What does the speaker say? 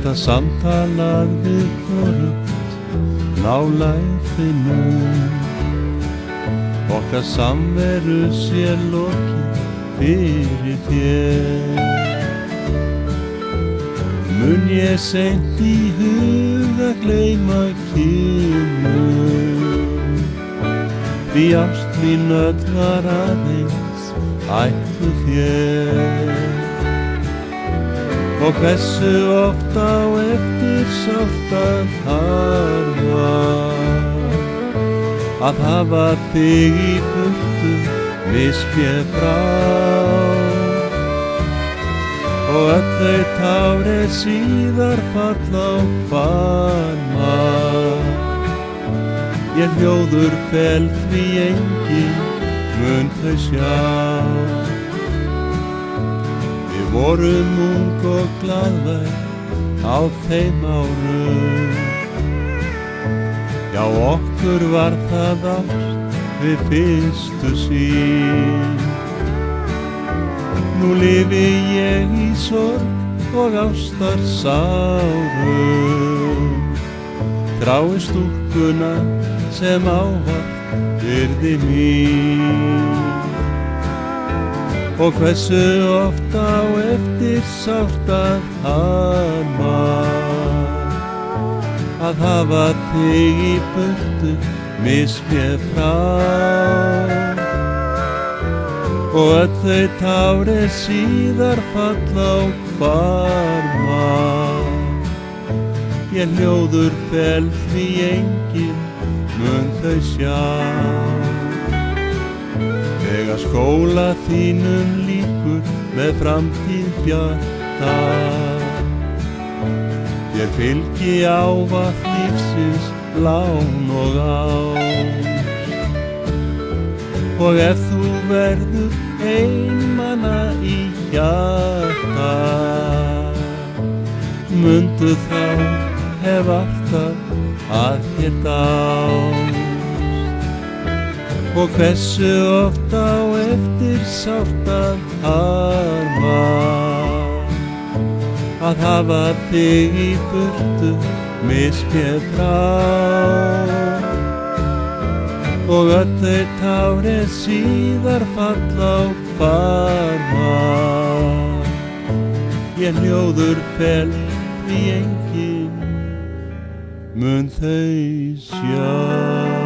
Þetta samtalað við hvorugt nálægt þínu, okkar samveru sé lokið fyrir þér. Mun ég seint í huga gleyma kynum, því ást mín öll var aðeins ætluð þér. Og hversu oft á eftir sárt að harma að hafa þig í burtu misst mér frá. Og öll þau tár síðar falla á faðma, ég hljóður fel því enginn mun þau sjá. Við vorum ung og glaðvær á þeim árum, já okkur var það ást við fyrstu sýn. Nú lifi ég í sorg og ástar sárum, þrái stúlkuna sem ávallt yrði mín. Og hversu oft á eftir sárt að harma að hafa þig í burtu misst mér frá. Og öll þau tár síðar falla á faðma, ég hljóður fel því enginn mun þau sjá. Þegar skóla þínum lýkur með framtíð bjarta, þér fylgi ávallt lífsins lán og ást. Og ef þú verður einmana í hjarta, mundu þá hef alltaf að þér dást. Og hversu oft á eftir sárt að harma að hafa þig í burtu misst mér frá. Og öll þau tár síðar falla á faðma, ég hljóður fel því enginn mun þau sjá.